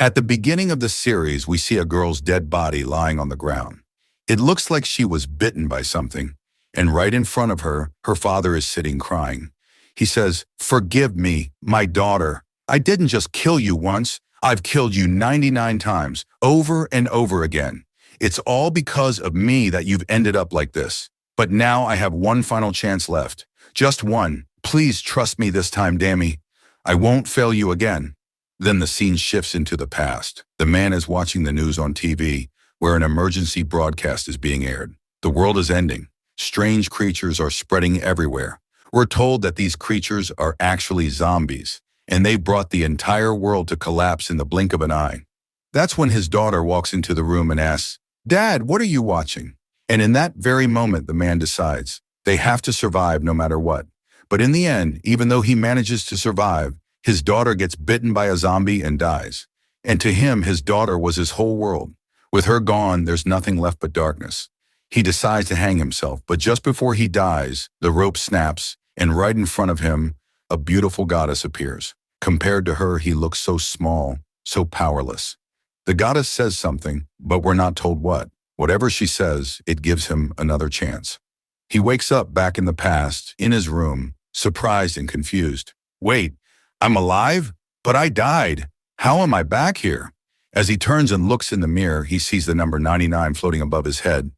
At the beginning of the series, we see a girl's dead body lying on the ground. It looks like she was bitten by something, and right in front of her, her father is sitting crying. He says, "Forgive me, my daughter. I didn't just kill you once. I've killed you 99 times, over and over again. It's all because of me that you've ended up like this. But now I have one final chance left. Just one. Please trust me this time, Dammy. I won't fail you again." Then the scene shifts into the past. The man is watching the news on TV, where an emergency broadcast is being aired. The world is ending. Strange creatures are spreading everywhere. We're told that these creatures are actually zombies, and they brought the entire world to collapse in the blink of an eye. That's when his daughter walks into the room and asks, "Dad, what are you watching?" And in that very moment, the man decides they have to survive no matter what. But in the end, even though he manages to survive, his daughter gets bitten by a zombie and dies. And to him, his daughter was his whole world. With her gone, there's nothing left but darkness. He decides to hang himself, but just before he dies, the rope snaps, and right in front of him, a beautiful goddess appears. Compared to her, he looks so small, so powerless. The goddess says something, but we're not told what. Whatever she says, it gives him another chance. He wakes up back in the past, in his room, surprised and confused. Wait, I'm alive? But I died. How am I back here? As he turns and looks in the mirror, he sees the number 99 floating above his head.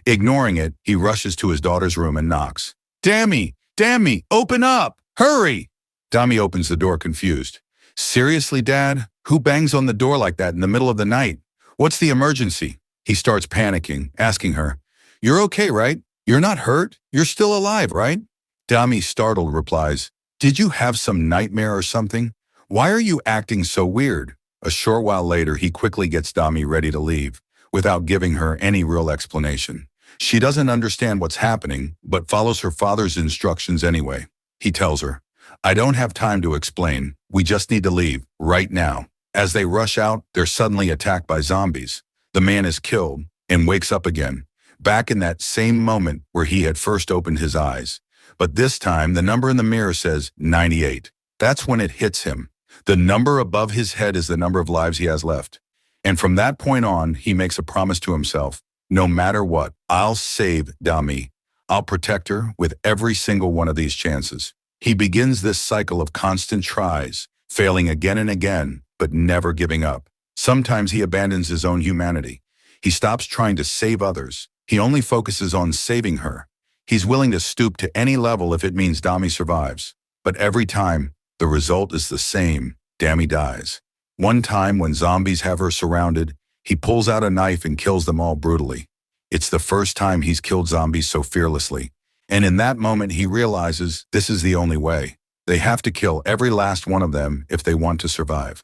Ignoring it, he rushes to his daughter's room and knocks. "Dammy! Dammy! Open up! Hurry!" Dammy opens the door confused. "Seriously, Dad? Who bangs on the door like that in the middle of the night? What's the emergency?" He starts panicking, asking her, "You're okay, right? You're not hurt? You're still alive, right?" Dammy, startled, replies, "Did you have some nightmare or something? Why are you acting so weird?" A short while later, he quickly gets Dammy ready to leave, without giving her any real explanation. She doesn't understand what's happening, but follows her father's instructions anyway. He tells her, "I don't have time to explain. We just need to leave, right now." As they rush out, they're suddenly attacked by zombies. The man is killed, and wakes up again, back in that same moment where he had first opened his eyes. But this time, the number in the mirror says 98. That's when it hits him. The number above his head is the number of lives he has left. And from that point on, he makes a promise to himself, no matter what, I'll save Dammy. I'll protect her with every single one of these chances. He begins this cycle of constant tries, failing again and again, but never giving up. Sometimes he abandons his own humanity. He stops trying to save others. He only focuses on saving her. He's willing to stoop to any level if it means Dammy survives. But every time, the result is the same. Dammy dies. One time, when zombies have her surrounded, he pulls out a knife and kills them all brutally. It's the first time he's killed zombies so fearlessly. And in that moment, he realizes this is the only way. They have to kill every last one of them if they want to survive.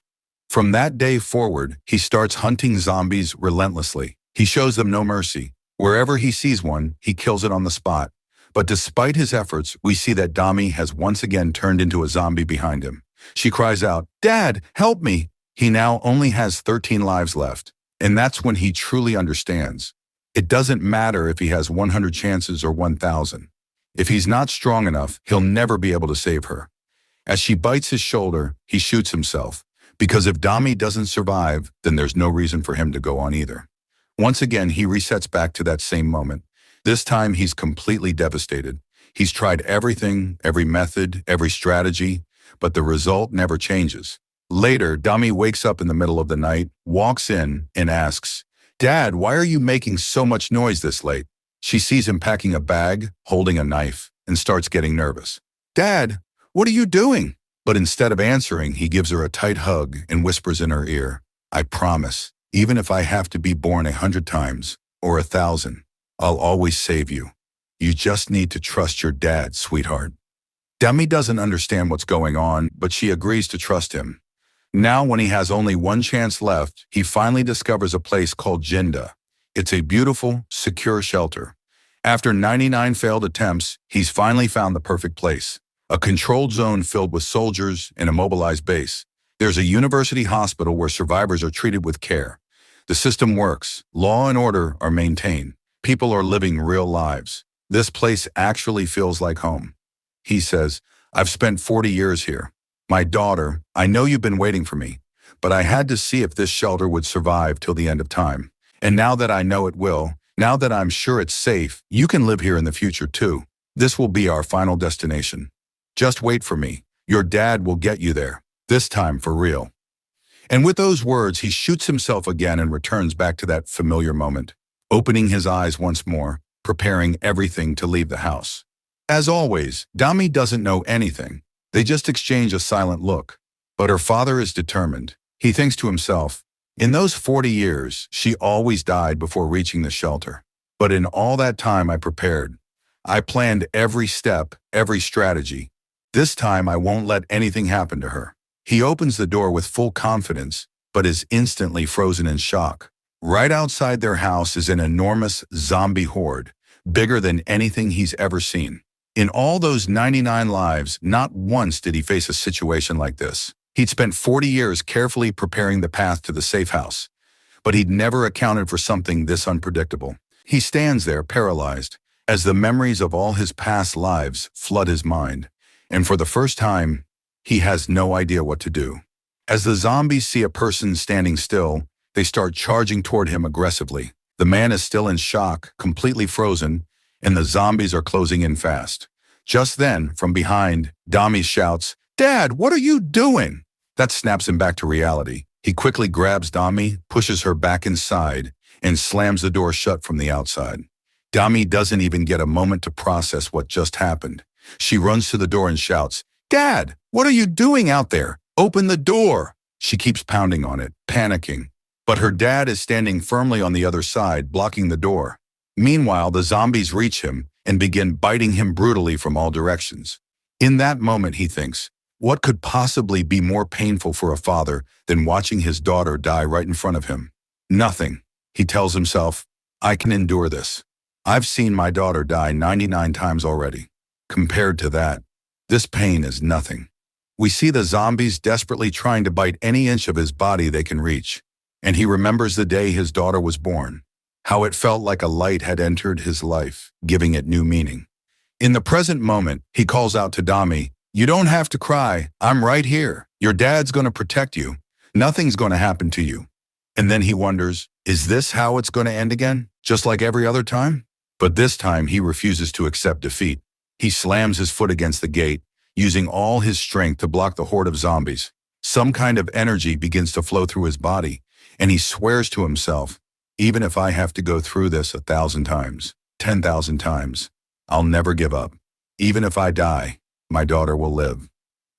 From that day forward, he starts hunting zombies relentlessly. He shows them no mercy. Wherever he sees one, he kills it on the spot. But despite his efforts, we see that Dammy has once again turned into a zombie behind him. She cries out, "Dad, help me!" He now only has 13 lives left. And that's when he truly understands. It doesn't matter if he has 100 chances or 1,000. If he's not strong enough, he'll never be able to save her. As she bites his shoulder, he shoots himself. Because if Dammy doesn't survive, then there's no reason for him to go on either. Once again, he resets back to that same moment. This time, he's completely devastated. He's tried everything, every method, every strategy, but the result never changes. Later, Dammy wakes up in the middle of the night, walks in, and asks, "Dad, why are you making so much noise this late?" She sees him packing a bag, holding a knife, and starts getting nervous. "Dad, what are you doing?" But instead of answering, he gives her a tight hug and whispers in her ear, "I promise, even if I have to be born 100 times, or 1,000, I'll always save you. You just need to trust your dad, sweetheart." Dammy doesn't understand what's going on, but she agrees to trust him. Now, when he has only one chance left, he finally discovers a place called Jinda. It's a beautiful, secure shelter. After 99 failed attempts, he's finally found the perfect place. A controlled zone filled with soldiers and a mobilized base. There's a university hospital where survivors are treated with care. The system works. Law and order are maintained. People are living real lives. This place actually feels like home. He says, "I've spent 40 years here. My daughter, I know you've been waiting for me, but I had to see if this shelter would survive till the end of time. And now that I know it will, now that I'm sure it's safe, you can live here in the future too. This will be our final destination. Just wait for me. Your dad will get you there. This time for real." And with those words, he shoots himself again and returns back to that familiar moment, opening his eyes once more, preparing everything to leave the house. As always, Dami doesn't know anything. They just exchange a silent look. But her father is determined. He thinks to himself, in those 40 years, she always died before reaching the shelter. But in all that time I prepared. I planned every step, every strategy. This time I won't let anything happen to her. He opens the door with full confidence, but is instantly frozen in shock. Right outside their house is an enormous zombie horde, bigger than anything he's ever seen. In all those 99 lives, not once did he face a situation like this. He'd spent 40 years carefully preparing the path to the safe house, but he'd never accounted for something this unpredictable. He stands there paralyzed, as the memories of all his past lives flood his mind, and for the first time, he has no idea what to do. As the zombies see a person standing still, they start charging toward him aggressively. The man is still in shock, completely frozen, and the zombies are closing in fast. Just then, from behind, Dami shouts, "Dad, what are you doing?" That snaps him back to reality. He quickly grabs Dami, pushes her back inside, and slams the door shut from the outside. Dami doesn't even get a moment to process what just happened. She runs to the door and shouts, "Dad, what are you doing out there? Open the door!" She keeps pounding on it, panicking. But her dad is standing firmly on the other side, blocking the door. Meanwhile, the zombies reach him and begin biting him brutally from all directions. In that moment, he thinks, what could possibly be more painful for a father than watching his daughter die right in front of him? Nothing. He tells himself, I can endure this. I've seen my daughter die 99 times already. Compared to that, this pain is nothing. We see the zombies desperately trying to bite any inch of his body they can reach. And he remembers the day his daughter was born, how it felt like a light had entered his life, giving it new meaning. In the present moment, he calls out to Dami, "You don't have to cry. I'm right here. Your dad's going to protect you. Nothing's going to happen to you." And then he wonders, is this how it's going to end again, just like every other time? But this time he refuses to accept defeat. He slams his foot against the gate, using all his strength to block the horde of zombies. Some kind of energy begins to flow through his body, and he swears to himself, even if I have to go through this 1,000 times, 10,000 times, I'll never give up. Even if I die, my daughter will live.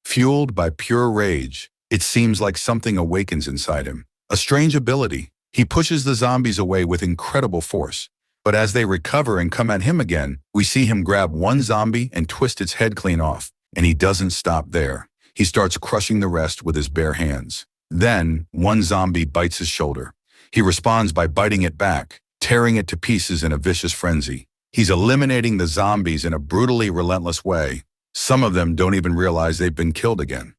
Fueled by pure rage, it seems like something awakens inside him. A strange ability. He pushes the zombies away with incredible force. But as they recover and come at him again, we see him grab one zombie and twist its head clean off. And he doesn't stop there. He starts crushing the rest with his bare hands. Then, one zombie bites his shoulder. He responds by biting it back, tearing it to pieces in a vicious frenzy. He's eliminating the zombies in a brutally relentless way. Some of them don't even realize they've been killed again.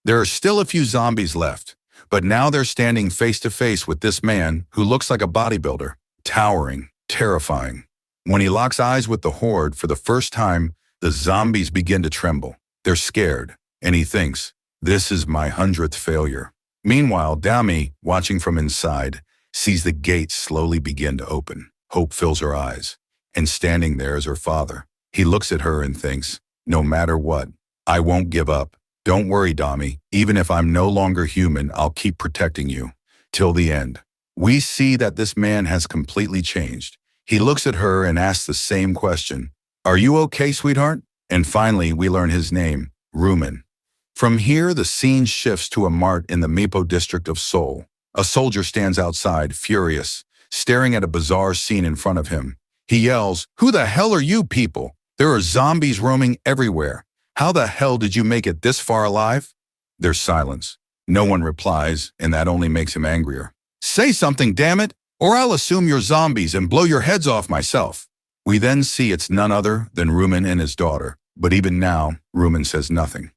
There are still a few zombies left, but now they're standing face to face with this man who looks like a bodybuilder, towering, terrifying. When he locks eyes with the horde for the first time, the zombies begin to tremble. They're scared, and he thinks, this is my 100th failure. Meanwhile, Dami, watching from inside, sees the gate slowly begin to open. Hope fills her eyes, and standing there is her father. He looks at her and thinks, no matter what, I won't give up. Don't worry, Dami. Even if I'm no longer human, I'll keep protecting you. Till the end. We see that this man has completely changed. He looks at her and asks the same question. Are you okay, sweetheart? And finally, we learn his name, Rumen. From here, the scene shifts to a mart in the Mipo district of Seoul. A soldier stands outside, furious, staring at a bizarre scene in front of him. He yells, "Who the hell are you people? There are zombies roaming everywhere. How the hell did you make it this far alive?" There's silence. No one replies, and that only makes him angrier. "Say something, damn it, or I'll assume you're zombies and blow your heads off myself." We then see it's none other than Rumen and his daughter. But even now, Rumen says nothing.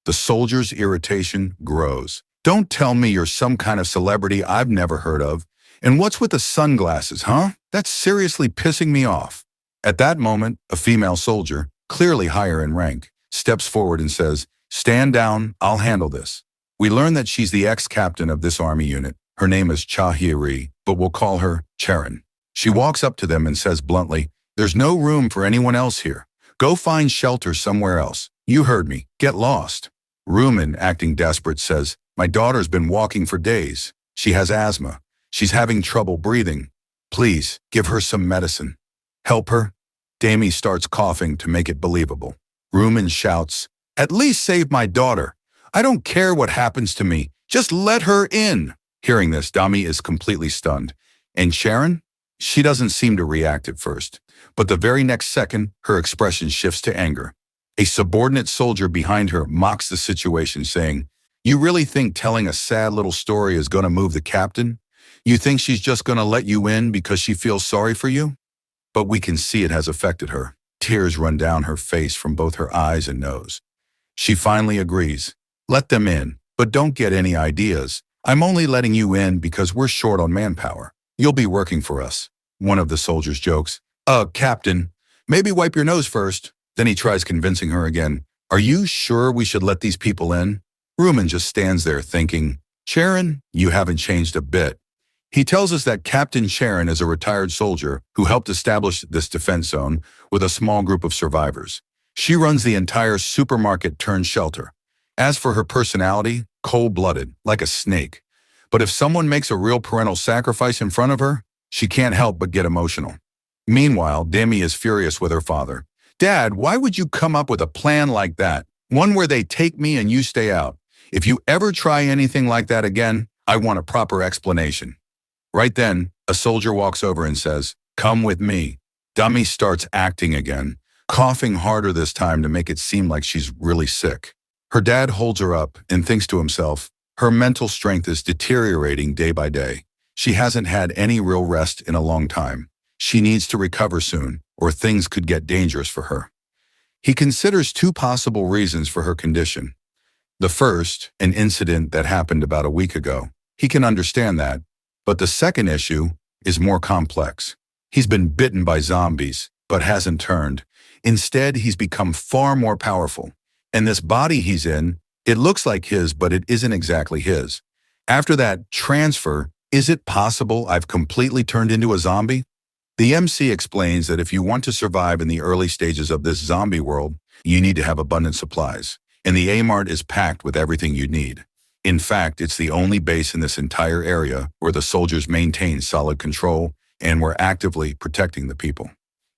The soldier's irritation grows. Don't tell me you're some kind of celebrity I've never heard of. And what's with the sunglasses, huh? That's seriously pissing me off. At that moment, a female soldier, clearly higher in rank, steps forward and says, "Stand down, I'll handle this." We learn that she's the ex-captain of this army unit. Her name is Chahiri, but we'll call her Charon. She walks up to them and says bluntly, "There's no room for anyone else here. Go find shelter somewhere else. You heard me. Get lost." Rumen, acting desperate, says, "My daughter's been walking for days. She has asthma. She's having trouble breathing. Please, give her some medicine. Help her." Dami starts coughing to make it believable. Rumen shouts, "At least save my daughter. I don't care what happens to me. Just let her in." Hearing this, Dami is completely stunned. And Sharon? She doesn't seem to react at first, but the very next second, her expression shifts to anger. A subordinate soldier behind her mocks the situation, saying, "You really think telling a sad little story is going to move the captain? You think she's just going to let you in because she feels sorry for you?" But we can see it has affected her. Tears run down her face from both her eyes and nose. She finally agrees. "Let them in, but don't get any ideas. I'm only letting you in because we're short on manpower. You'll be working for us." One of the soldiers jokes, Captain, maybe wipe your nose first." Then he tries convincing her again. "Are you sure we should let these people in?" Rumen just stands there thinking, "Sharon, you haven't changed a bit." He tells us that Captain Sharon is a retired soldier who helped establish this defense zone with a small group of survivors. She runs the entire supermarket-turned-shelter. As for her personality, cold-blooded, like a snake. But if someone makes a real parental sacrifice in front of her, she can't help but get emotional. Meanwhile, Demi is furious with her father. "Dad, why would you come up with a plan like that? One where they take me and you stay out. If you ever try anything like that again, I want a proper explanation." Right then, a soldier walks over and says, "Come with me." Dami starts acting again, coughing harder this time to make it seem like she's really sick. Her dad holds her up and thinks to himself, her mental strength is deteriorating day by day. She hasn't had any real rest in a long time. She needs to recover soon, or things could get dangerous for her. He considers two possible reasons for her condition. The first, an incident that happened about a week ago. He can understand that. But the second issue is more complex. He's been bitten by zombies, but hasn't turned. Instead, he's become far more powerful. And this body he's in, it looks like his, but it isn't exactly his. After that transfer, is it possible I've completely turned into a zombie? The MC explains that if you want to survive in the early stages of this zombie world, you need to have abundant supplies. And the A-Mart is packed with everything you need. In fact, it's the only base in this entire area where the soldiers maintain solid control and we're actively protecting the people.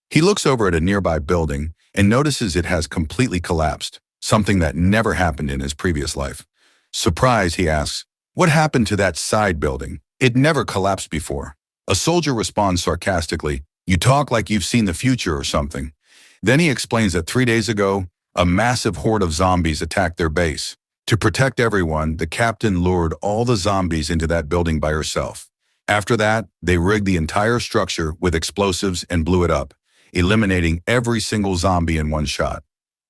He looks over at a nearby building and notices it has completely collapsed, something that never happened in his previous life. Surprised, he asks, "What happened to that side building? It never collapsed before." A soldier responds sarcastically, "You talk like you've seen the future or something." Then he explains that 3 days ago, a massive horde of zombies attacked their base. To protect everyone, the captain lured all the zombies into that building by herself. After that, they rigged the entire structure with explosives and blew it up, eliminating every single zombie in one shot.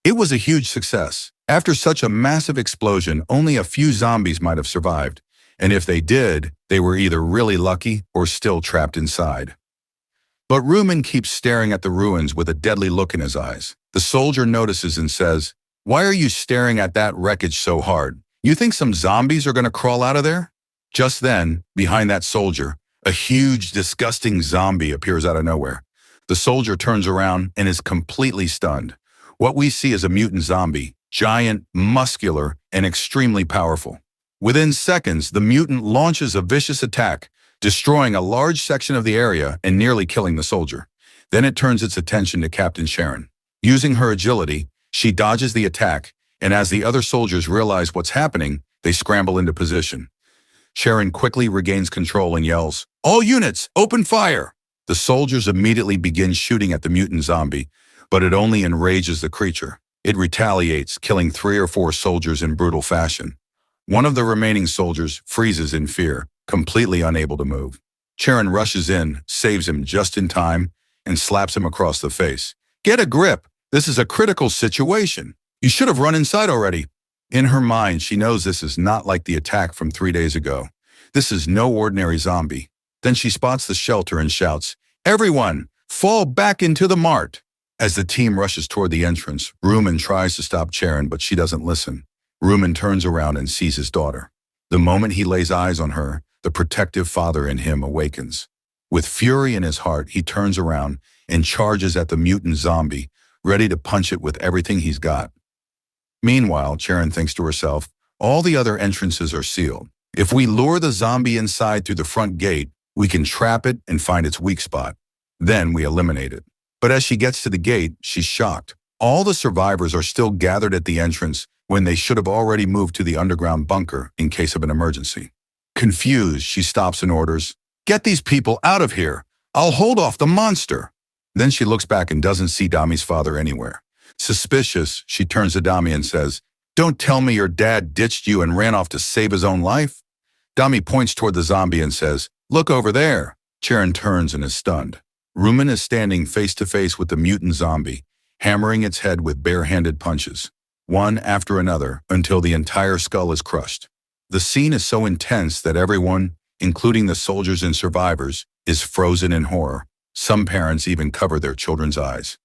It was a huge success. After such a massive explosion, only a few zombies might have survived, and if they did, they were either really lucky or still trapped inside. But Rumen keeps staring at the ruins with a deadly look in his eyes. The soldier notices and says, "Why are you staring at that wreckage so hard? You think some zombies are going to crawl out of there?" Just then, behind that soldier, a huge, disgusting zombie appears out of nowhere. The soldier turns around and is completely stunned. What we see is a mutant zombie, giant, muscular, and extremely powerful. Within seconds, the mutant launches a vicious attack, destroying a large section of the area and nearly killing the soldier. Then it turns its attention to Captain Sharon. Using her agility, she dodges the attack, and as the other soldiers realize what's happening, they scramble into position. Sharon quickly regains control and yells, "All units, open fire!" The soldiers immediately begin shooting at the mutant zombie, but it only enrages the creature. It retaliates, killing 3 or 4 soldiers in brutal fashion. One of the remaining soldiers freezes in fear, completely unable to move. Sharon rushes in, saves him just in time, and slaps him across the face. "Get a grip! This is a critical situation. You should have run inside already." In her mind, she knows this is not like the attack from 3 days ago. This is no ordinary zombie. Then she spots the shelter and shouts, "Everyone, fall back into the mart!" As the team rushes toward the entrance, Rumen tries to stop Sharon, but she doesn't listen. Rumen turns around and sees his daughter. The moment he lays eyes on her, the protective father in him awakens. With fury in his heart, he turns around and charges at the mutant zombie, ready to punch it with everything he's got. Meanwhile, Sharon thinks to herself, all the other entrances are sealed. If we lure the zombie inside through the front gate, we can trap it and find its weak spot. Then we eliminate it. But as she gets to the gate, she's shocked. All the survivors are still gathered at the entrance when they should have already moved to the underground bunker in case of an emergency. Confused, she stops and orders, "Get these people out of here! I'll hold off the monster!" Then she looks back and doesn't see Dami's father anywhere. Suspicious, she turns to Dami and says, "Don't tell me your dad ditched you and ran off to save his own life?" Dami points toward the zombie and says, "Look over there." Sharon turns and is stunned. Rumen is standing face to face with the mutant zombie, hammering its head with bare-handed punches, one after another, until the entire skull is crushed. The scene is so intense that everyone, including the soldiers and survivors, is frozen in horror. Some parents even cover their children's eyes.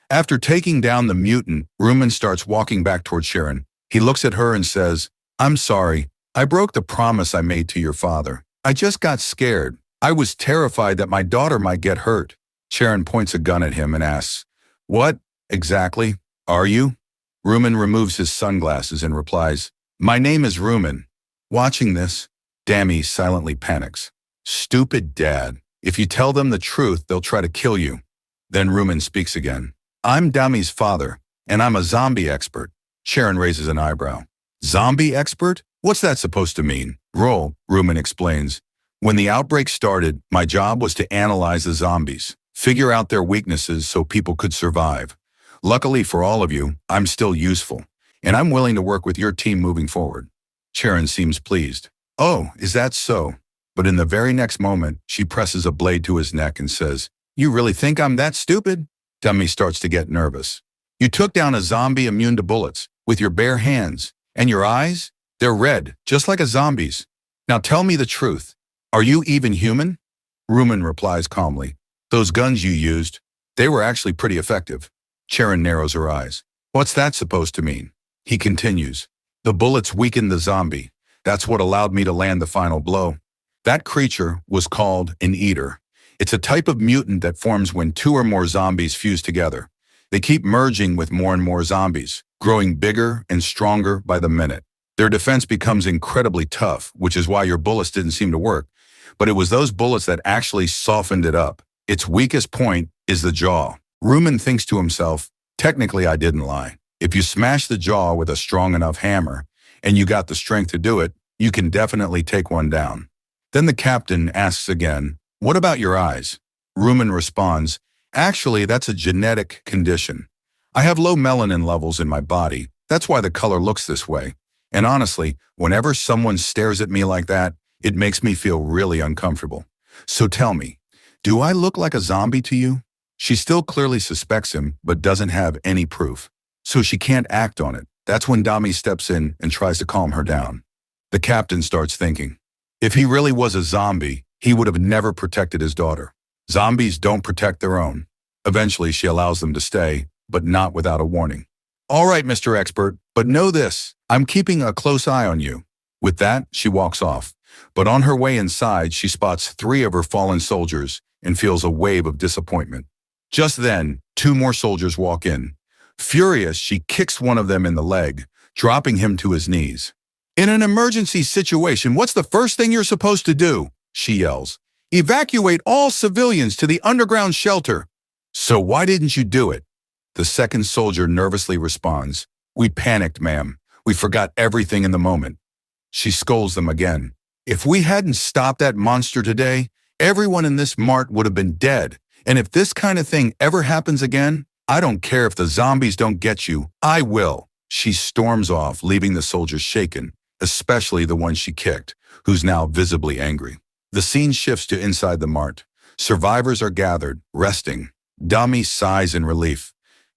After taking down the mutant, Rumen starts walking back toward Sharon. He looks at her and says, "I'm sorry. I broke the promise I made to your father. I just got scared. I was terrified that my daughter might get hurt." Sharon points a gun at him and asks, "What, exactly, are you?" Rumen removes his sunglasses and replies, "My name is Rumen." Watching this, Dami silently panics. "Stupid dad. If you tell them the truth, they'll try to kill you." Then Rumen speaks again. "I'm Dami's father, and I'm a zombie expert." Sharon raises an eyebrow. "Zombie expert? What's that supposed to mean?" "Roll," Rumen explains. "When the outbreak started, my job was to analyze the zombies, figure out their weaknesses so people could survive. Luckily for all of you, I'm still useful, and I'm willing to work with your team moving forward." Sharon seems pleased. "Oh, is that so?" But in the very next moment, she presses a blade to his neck and says, "You really think I'm that stupid?" Dami starts to get nervous. "You took down a zombie immune to bullets with your bare hands, and your eyes? They're red, just like a zombie's. Now tell me the truth. Are you even human?" Rumen replies calmly, "Those guns you used, they were actually pretty effective." Sharon narrows her eyes. "What's that supposed to mean?" He continues, "The bullets weakened the zombie. That's what allowed me to land the final blow. That creature was called an eater. It's a type of mutant that forms when two or more zombies fuse together. They keep merging with more and more zombies, growing bigger and stronger by the minute. Their defense becomes incredibly tough, which is why your bullets didn't seem to work. But it was those bullets that actually softened it up. Its weakest point is the jaw." Rumen thinks to himself, "Technically, I didn't lie. If you smash the jaw with a strong enough hammer, and you got the strength to do it, you can definitely take one down." Then the captain asks again, "What about your eyes?" Rumen responds, "Actually, that's a genetic condition. I have low melanin levels in my body. That's why the color looks this way. And honestly, whenever someone stares at me like that, it makes me feel really uncomfortable. So tell me, do I look like a zombie to you?" She still clearly suspects him, but doesn't have any proof. So she can't act on it. That's when Dami steps in and tries to calm her down. The captain starts thinking, if he really was a zombie, he would have never protected his daughter. Zombies don't protect their own. Eventually, she allows them to stay, but not without a warning. "All right, Mr. Expert, but know this, I'm keeping a close eye on you." With that, she walks off. But on her way inside, she spots 3 of her fallen soldiers and feels a wave of disappointment. Just then, 2 more soldiers walk in. Furious, she kicks one of them in the leg, dropping him to his knees. "In an emergency situation, what's the first thing you're supposed to do?" she yells. "Evacuate all civilians to the underground shelter." "So why didn't you do it?" The second soldier nervously responds, "We panicked, ma'am. We forgot everything in the moment." She scolds them again. "If we hadn't stopped that monster today, everyone in this mart would have been dead. And if this kind of thing ever happens again, I don't care if the zombies don't get you, I will." She storms off, leaving the soldiers shaken, especially the one she kicked, who's now visibly angry. The scene shifts to inside the mart. Survivors are gathered, resting. Dami sighs in relief.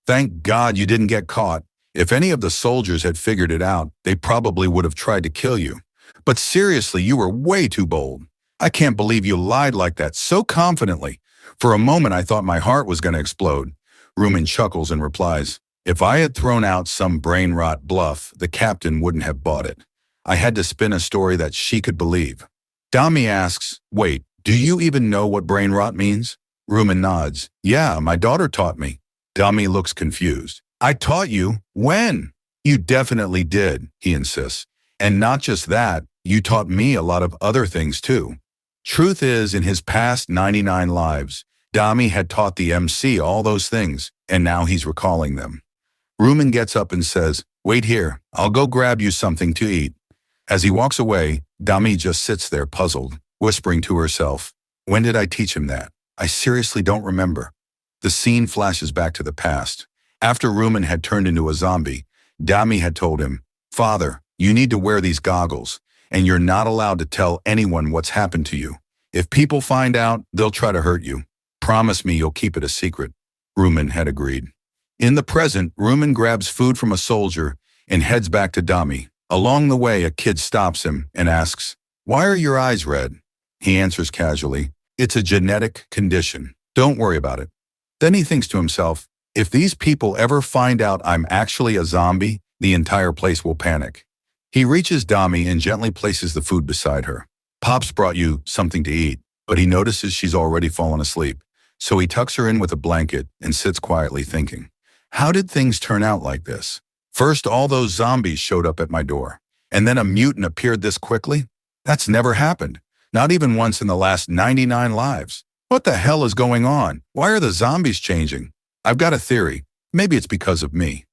"Thank God you didn't get caught. If any of the soldiers had figured it out, they probably would have tried to kill you. But seriously, you were way too bold. I can't believe you lied like that so confidently. For a moment, I thought my heart was going to explode." Rumen chuckles and replies, If I had thrown out some brain rot bluff, the captain wouldn't have bought it. I had to spin a story that she could believe. Dami asks, wait, do you even know what brain rot means? Rumen nods. Yeah, my daughter taught me. Dami looks confused. I taught you? When? You definitely did, he insists. And not just that, you taught me a lot of other things too. Truth is, in his past 99 lives, Dami had taught the MC all those things, and now he's recalling them. Rumen gets up and says, wait here, I'll go grab you something to eat. As he walks away, Dami just sits there puzzled, whispering to herself, when did I teach him that? I seriously don't remember. The scene flashes back to the past. After Rumen had turned into a zombie, Dami had told him, Father, you need to wear these goggles, and you're not allowed to tell anyone what's happened to you. If people find out, they'll try to hurt you. Promise me you'll keep it a secret. Rumen had agreed. In the present, Rumen grabs food from a soldier and heads back to Dami. Along the way, a kid stops him and asks, why are your eyes red? He answers casually, it's a genetic condition. Don't worry about it. Then he thinks to himself, if these people ever find out I'm actually a zombie, the entire place will panic. He reaches Dami and gently places the food beside her. Pop's brought you something to eat, but he notices she's already fallen asleep. So he tucks her in with a blanket and sits quietly thinking, how did things turn out like this? First, all those zombies showed up at my door, and then a mutant appeared this quickly? That's never happened, not even once in the last 99 lives. What the hell is going on? Why are the zombies changing? I've got a theory. Maybe it's because of me.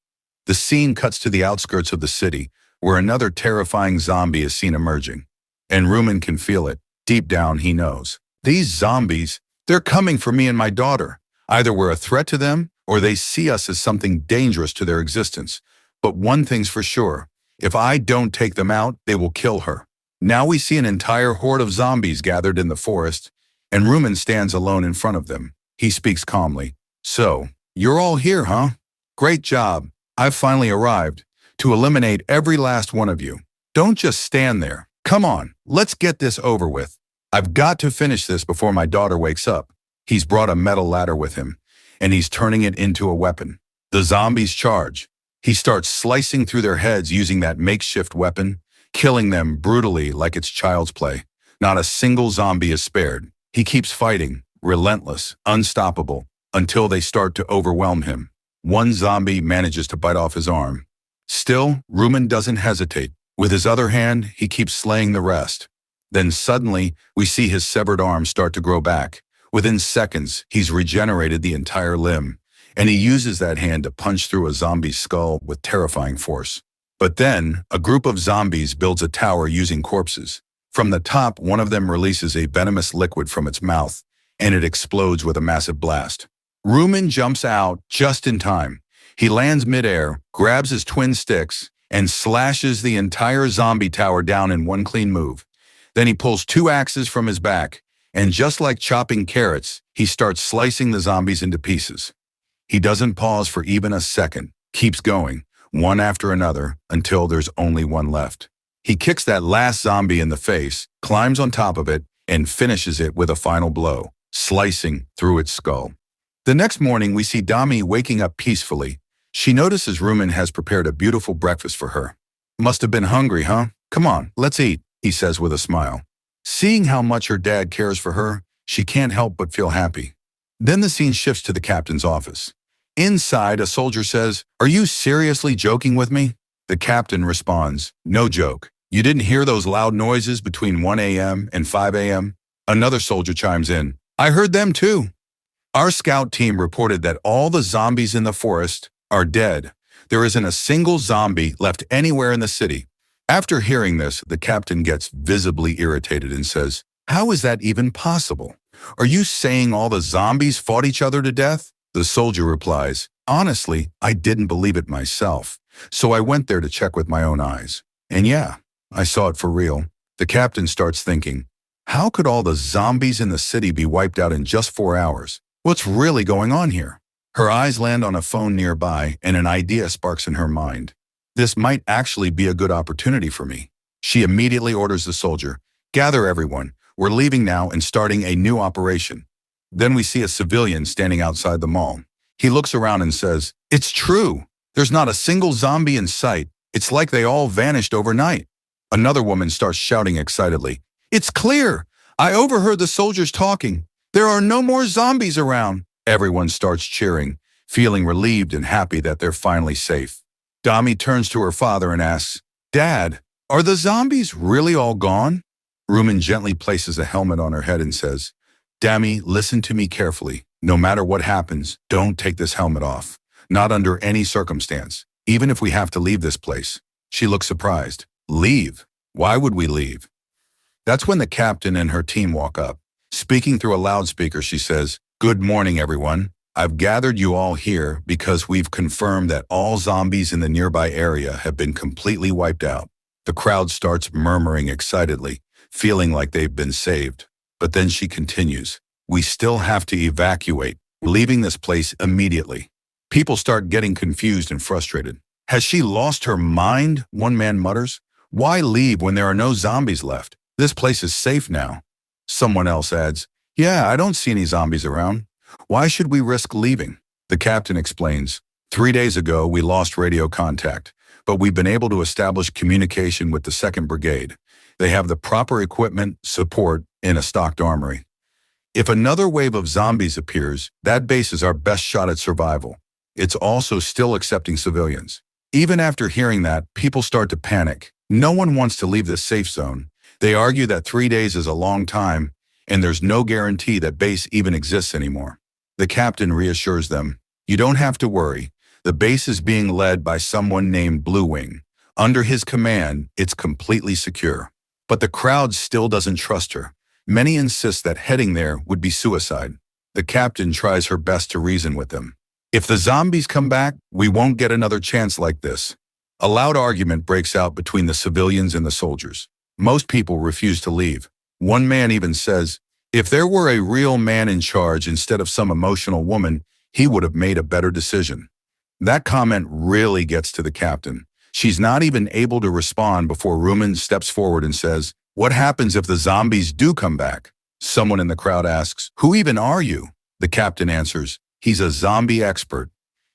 The scene cuts to the outskirts of the city, where another terrifying zombie is seen emerging. And Rumen can feel it. Deep down, he knows. These zombies, they're coming for me and my daughter. Either we're a threat to them, or they see us as something dangerous to their existence. But one thing's for sure. If I don't take them out, they will kill her. Now we see an entire horde of zombies gathered in the forest, and Rumen stands alone in front of them. He speaks calmly. So, you're all here, huh? Great job. I've finally arrived to eliminate every last one of you. Don't just stand there. Come on, let's get this over with. I've got to finish this before my daughter wakes up. He's brought a metal ladder with him, and he's turning it into a weapon. The zombies charge. He starts slicing through their heads using that makeshift weapon, killing them brutally like it's child's play. Not a single zombie is spared. He keeps fighting, relentless, unstoppable, until they start to overwhelm him. One zombie manages to bite off his arm. Still, Rumen doesn't hesitate. With his other hand, he keeps slaying the rest. Then suddenly, we see his severed arm start to grow back. Within seconds, he's regenerated the entire limb, and he uses that hand to punch through a zombie's skull with terrifying force. But then, a group of zombies builds a tower using corpses. From the top, one of them releases a venomous liquid from its mouth, and it explodes with a massive blast. Rumen jumps out just in time. He lands midair, grabs his twin sticks, and slashes the entire zombie tower down in one clean move. Then he pulls two axes from his back, and just like chopping carrots, he starts slicing the zombies into pieces. He doesn't pause for even a second, keeps going, one after another, until there's only one left. He kicks that last zombie in the face, climbs on top of it, and finishes it with a final blow, slicing through its skull. The next morning, we see Dami waking up peacefully. She notices Rumen has prepared a beautiful breakfast for her. Must have been hungry, huh? Come on, let's eat, he says with a smile. Seeing how much her dad cares for her, she can't help but feel happy. Then the scene shifts to the captain's office. Inside, a soldier says, "Are you seriously joking with me?" The captain responds, "No joke. You didn't hear those loud noises between 1 a.m. and 5 a.m.? Another soldier chimes in, "I heard them too." Our scout team reported that all the zombies in the forest are dead. There isn't a single zombie left anywhere in the city. After hearing this, the captain gets visibly irritated and says, "How is that even possible? Are you saying all the zombies fought each other to death?" The soldier replies, "Honestly, I didn't believe it myself, so I went there to check with my own eyes. And yeah, I saw it for real." The captain starts thinking, how could all the zombies in the city be wiped out in just 4 hours? What's really going on here? Her eyes land on a phone nearby, and an idea sparks in her mind. This might actually be a good opportunity for me. She immediately orders the soldier, "Gather everyone. We're leaving now and starting a new operation." Then we see a civilian standing outside the mall. He looks around and says, "It's true. There's not a single zombie in sight. It's like they all vanished overnight. Another woman starts shouting excitedly. It's clear! I overheard the soldiers talking. There are no more zombies around. Everyone starts cheering, feeling relieved and happy that they're finally safe. Dami turns to her father and asks, Dad, are the zombies really all gone? Rumen gently places a helmet on her head and says, Dami, listen to me carefully. No matter what happens, don't take this helmet off. Not under any circumstance, even if we have to leave this place. She looks surprised. Leave? Why would we leave? That's when the captain and her team walk up. Speaking through a loudspeaker, she says, Good morning, everyone. I've gathered you all here because we've confirmed that all zombies in the nearby area have been completely wiped out. The crowd starts murmuring excitedly, feeling like they've been saved. But then she continues, We still have to evacuate, leaving this place immediately. People start getting confused and frustrated. Has she lost her mind? One man mutters. Why leave when there are no zombies left? This place is safe now. Someone else adds, Yeah, I don't see any zombies around. Why should we risk leaving? The captain explains, 3 days ago we lost radio contact, but we've been able to establish communication with the 2nd Brigade. They have the proper equipment, support, and a stocked armory. If another wave of zombies appears, that base is our best shot at survival. It's also still accepting civilians. Even after hearing that, people start to panic. No one wants to leave this safe zone. They argue that 3 days is a long time, and there's no guarantee that base even exists anymore. The captain reassures them, You don't have to worry. The base is being led by someone named Blue Wing. Under his command, it's completely secure. But the crowd still doesn't trust her. Many insist that heading there would be suicide. The captain tries her best to reason with them. If the zombies come back, we won't get another chance like this. A loud argument breaks out between the civilians and the soldiers. Most people refuse to leave. One man even says, If there were a real man in charge instead of some emotional woman, he would have made a better decision. That comment really gets to the captain. She's not even able to respond before Rumen steps forward and says, What happens if the zombies do come back? Someone in the crowd asks, Who even are you? The captain answers, He's a zombie expert.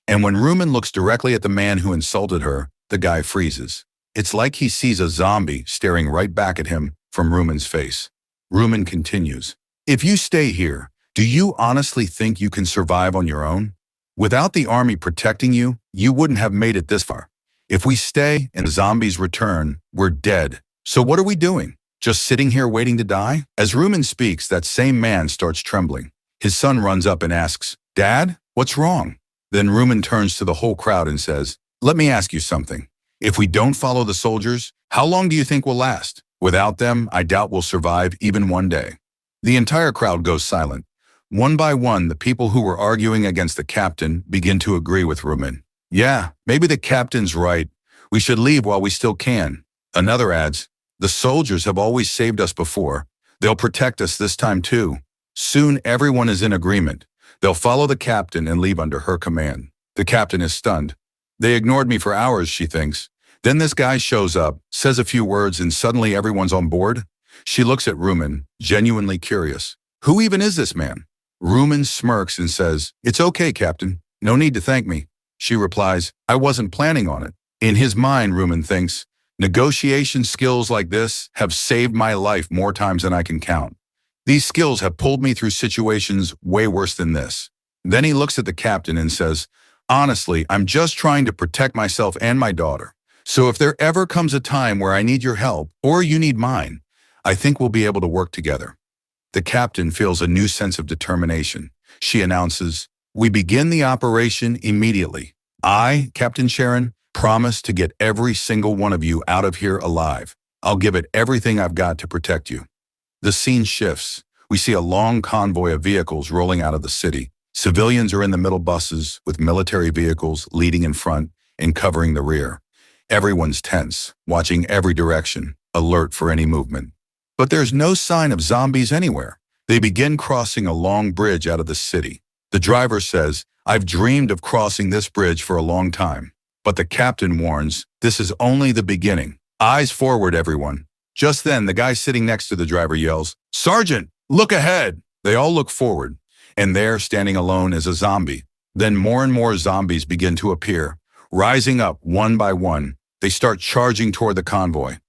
And when Rumen looks directly at the man who insulted her, the guy freezes. It's like he sees a zombie staring right back at him from Rumen's face. Rumen continues, If you stay here, do you honestly think you can survive on your own? Without the army protecting you, you wouldn't have made it this far. If we stay and the zombies return, we're dead. So what are we doing? Just sitting here waiting to die? As Rumen speaks, that same man starts trembling. His son runs up and asks, Dad, what's wrong? Then Rumen turns to the whole crowd and says, Let me ask you something. If we don't follow the soldiers, how long do you think we'll last? Without them, I doubt we'll survive even one day. The entire crowd goes silent. One by one, the people who were arguing against the captain begin to agree with Rumen. Yeah, maybe the captain's right. We should leave while we still can. Another adds, The soldiers have always saved us before. They'll protect us this time too. Soon everyone is in agreement. They'll follow the captain and leave under her command. The captain is stunned. They ignored me for hours, she thinks. Then this guy shows up, says a few words, and suddenly everyone's on board. She looks at Rumen, genuinely curious. Who even is this man? Rumen smirks and says, It's okay, Captain. No need to thank me. She replies, I wasn't planning on it. In his mind, Rumen thinks, Negotiation skills like this have saved my life more times than I can count. These skills have pulled me through situations way worse than this. Then he looks at the captain and says, Honestly, I'm just trying to protect myself and my daughter. So if there ever comes a time where I need your help, or you need mine, I think we'll be able to work together. The captain feels a new sense of determination. She announces, We begin the operation immediately. I, Captain Sharon, promise to get every single one of you out of here alive. I'll give it everything I've got to protect you. The scene shifts. We see a long convoy of vehicles rolling out of the city. Civilians are in the middle buses, with military vehicles leading in front and covering the rear. Everyone's tense, watching every direction, alert for any movement. But there's no sign of zombies anywhere. They begin crossing a long bridge out of the city. The driver says, I've dreamed of crossing this bridge for a long time. But the captain warns, this is only the beginning. Eyes forward, everyone. Just then, the guy sitting next to the driver yells, Sergeant, look ahead! They all look forward, and there, standing alone, is a zombie. Then more and more zombies begin to appear, Rising up one by one, they start charging toward the convoy.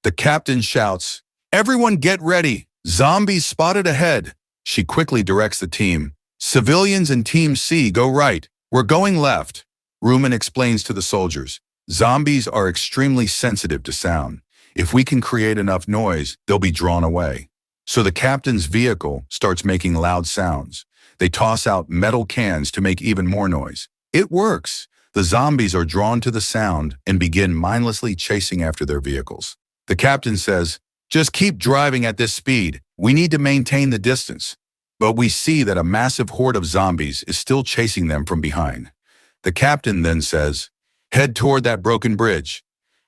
The captain shouts, "Everyone get ready! Zombies spotted ahead!" She quickly directs the team. "Civilians in Team C go right. We're going left." Rumen explains to the soldiers, "Zombies are extremely sensitive to sound. If we can create enough noise, they'll be drawn away." So the captain's vehicle starts making loud sounds. They toss out metal cans to make even more noise. It works. The zombies are drawn to the sound and begin mindlessly chasing after their vehicles. The captain says, "Just keep driving at this speed. We need to maintain the distance." But we see that a massive horde of zombies is still chasing them from behind. The captain then says, "Head toward that broken bridge."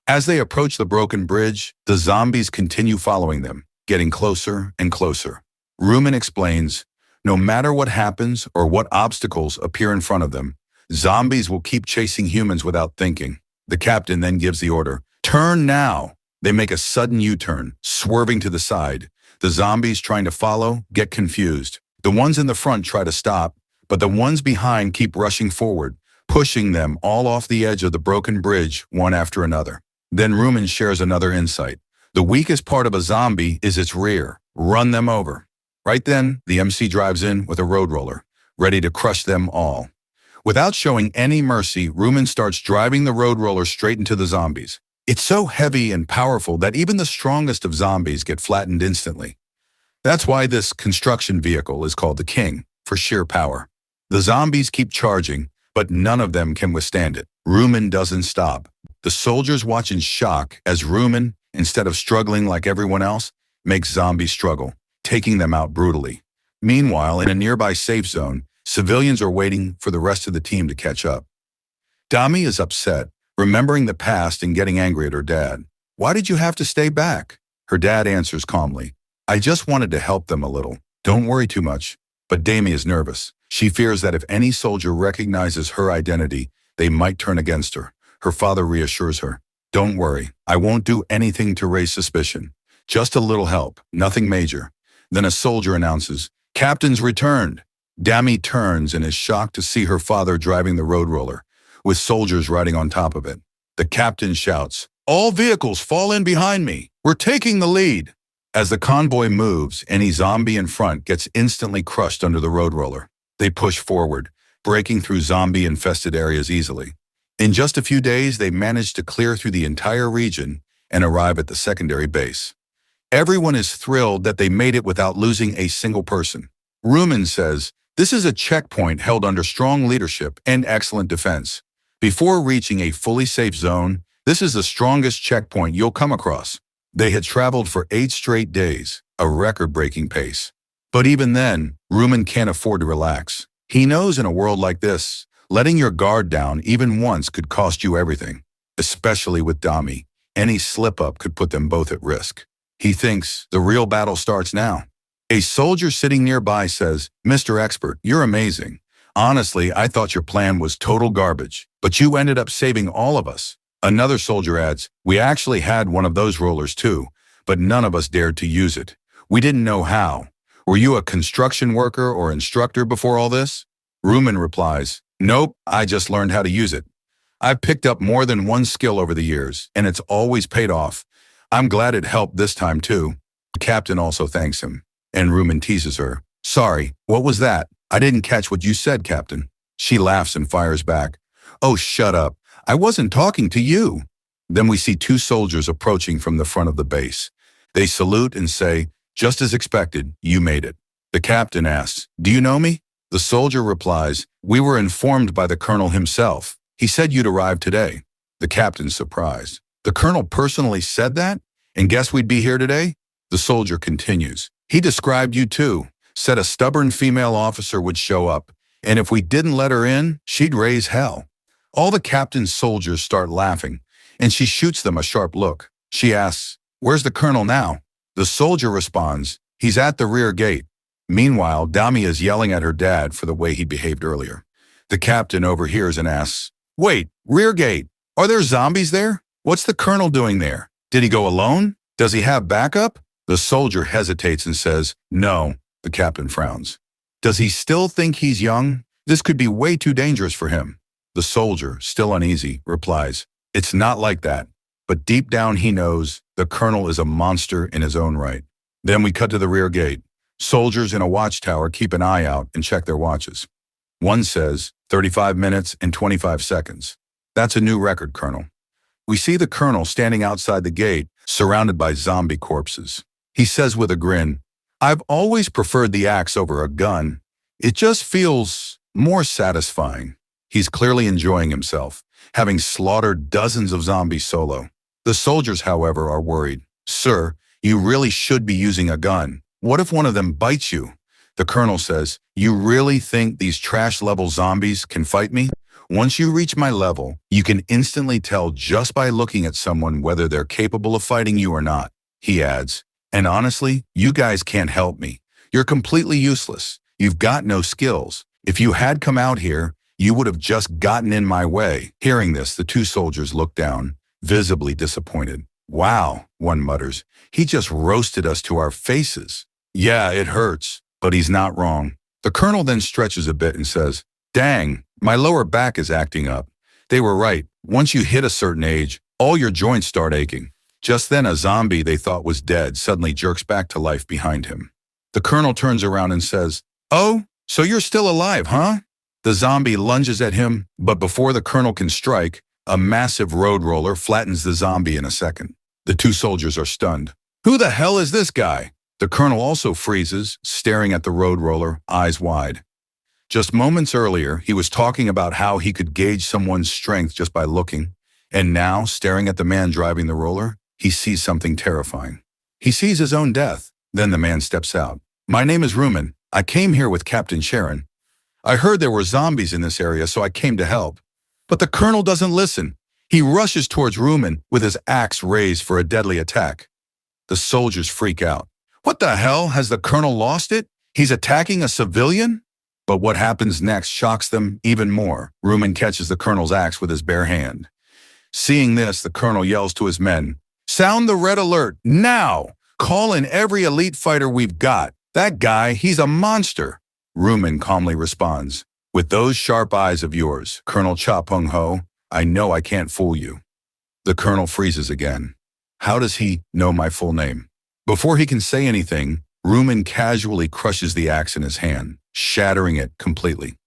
As they approach the broken bridge, the zombies continue following them, getting closer and closer. Rumen explains, no matter what happens or what obstacles appear in front of them, zombies will keep chasing humans without thinking. The captain then gives the order, "Turn now." They make a sudden U-turn, swerving to the side. The zombies trying to follow get confused. The ones in the front try to stop, but the ones behind keep rushing forward, pushing them all off the edge of the broken bridge one after another. Then Rumen shares another insight. The weakest part of a zombie is its rear. Run them over. Right then, the MC drives in with a road roller, ready to crush them all. Without showing any mercy, Rumen starts driving the road roller straight into the zombies. It's so heavy and powerful that even the strongest of zombies get flattened instantly. That's why this construction vehicle is called the King, for sheer power. The zombies keep charging, but none of them can withstand it. Rumen doesn't stop. The soldiers watch in shock as Rumen, instead of struggling like everyone else, makes zombies struggle, taking them out brutally. Meanwhile, in a nearby safe zone, civilians are waiting for the rest of the team to catch up. Dami is upset, remembering the past and getting angry at her dad. "Why did you have to stay back?" Her dad answers calmly, "I just wanted to help them a little. Don't worry too much." But Dami is nervous. She fears that if any soldier recognizes her identity, they might turn against her. Her father reassures her, "Don't worry, I won't do anything to raise suspicion. Just a little help, nothing major." Then a soldier announces, "Captain's returned." Dami turns and is shocked to see her father driving the road roller, with soldiers riding on top of it. The captain shouts, "All vehicles fall in behind me. We're taking the lead." As the convoy moves, any zombie in front gets instantly crushed under the road roller. They push forward, breaking through zombie-infested areas easily. In just a few days, they manage to clear through the entire region and arrive at the secondary base. Everyone is thrilled that they made it without losing a single person. Rumen says, "This is a checkpoint held under strong leadership and excellent defense. Before reaching a fully safe zone, this is the strongest checkpoint you'll come across." They had traveled for 8 straight days, a record-breaking pace. But even then, Rumen can't afford to relax. He knows in a world like this, letting your guard down even once could cost you everything. Especially with Dami, any slip-up could put them both at risk. He thinks the real battle starts now. A soldier sitting nearby says, "Mr. Expert, you're amazing. Honestly, I thought your plan was total garbage, but you ended up saving all of us." Another soldier adds, "We actually had one of those rollers too, but none of us dared to use it. We didn't know how. Were you a construction worker or instructor before all this?" Rumen replies, "Nope, I just learned how to use it. I've picked up more than one skill over the years, and it's always paid off. I'm glad it helped this time too." The captain also thanks him, and Rumen teases her, "Sorry, what was that? I didn't catch what you said, Captain." She laughs and fires back, "Oh, shut up. I wasn't talking to you." Then we see 2 soldiers approaching from the front of the base. They salute and say, "Just as expected, you made it." The captain asks, "Do you know me?" The soldier replies, "We were informed by the colonel himself. He said you'd arrive today." The captain's surprised. "The colonel personally said that? And guess we'd be here today?" The soldier continues, "He described you too. Said a stubborn female officer would show up, and if we didn't let her in, she'd raise hell." All the captain's soldiers start laughing, and she shoots them a sharp look. She asks, "Where's the colonel now?" The soldier responds, "He's at the rear gate." Meanwhile, Dami is yelling at her dad for the way he behaved earlier. The captain overhears and asks, "Wait, rear gate? Are there zombies there? What's the colonel doing there? Did he go alone? Does he have backup?" The soldier hesitates and says, "No." The captain frowns. Does he still think he's young? This could be way too dangerous for him. The soldier, still uneasy, replies, "It's not like that." But deep down he knows the colonel is a monster in his own right. Then we cut to the rear gate. Soldiers in a watchtower keep an eye out and check their watches. One says, 35 minutes and 25 seconds. That's a new record, Colonel. We see the colonel standing outside the gate, surrounded by zombie corpses. He says with a grin, "I've always preferred the axe over a gun. It just feels more satisfying." He's clearly enjoying himself, having slaughtered dozens of zombies solo. The soldiers, however, are worried. "Sir, you really should be using a gun. What if one of them bites you?" The colonel says, "You really think these trash-level zombies can fight me? Once you reach my level, you can instantly tell just by looking at someone whether they're capable of fighting you or not." He adds, "And honestly, you guys can't help me. You're completely useless. You've got no skills. If you had come out here, you would have just gotten in my way." Hearing this, the two soldiers look down, visibly disappointed. "Wow," one mutters, "he just roasted us to our faces." "Yeah, it hurts, but he's not wrong." The colonel then stretches a bit and says, "Dang, my lower back is acting up. They were right. Once you hit a certain age, all your joints start aching." Just then, a zombie they thought was dead suddenly jerks back to life behind him. The colonel turns around and says, "Oh, so you're still alive, huh?" The zombie lunges at him, but before the colonel can strike, a massive road roller flattens the zombie in a second. The two soldiers are stunned. "Who the hell is this guy?" The colonel also freezes, staring at the road roller, eyes wide. Just moments earlier, he was talking about how he could gauge someone's strength just by looking, and now, staring at the man driving the roller, he sees something terrifying. He sees his own death. Then the man steps out. "My name is Rumen. I came here with Captain Sharon. I heard there were zombies in this area, so I came to help." But the colonel doesn't listen. He rushes towards Rumen with his axe raised for a deadly attack. The soldiers freak out. "What the hell? Has the colonel lost it? He's attacking a civilian?" But what happens next shocks them even more. Rumen catches the colonel's axe with his bare hand. Seeing this, the colonel yells to his men, "Sound the red alert, now! Call in every elite fighter we've got. That guy, he's a monster." Rumen calmly responds, "With those sharp eyes of yours, Colonel Cha Pung Ho, I know I can't fool you." The colonel freezes again. How does he know my full name? Before he can say anything, Rumen casually crushes the axe in his hand, shattering it completely.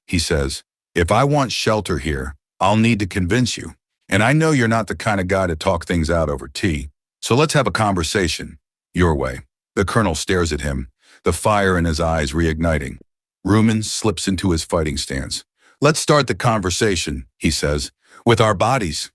He says, "If I want shelter here, I'll need to convince you. And I know you're not the kind of guy to talk things out over tea. So let's have a conversation. Your way." The colonel stares at him, the fire in his eyes reigniting. Rumen slips into his fighting stance. "Let's start the conversation," he says, "with our bodies.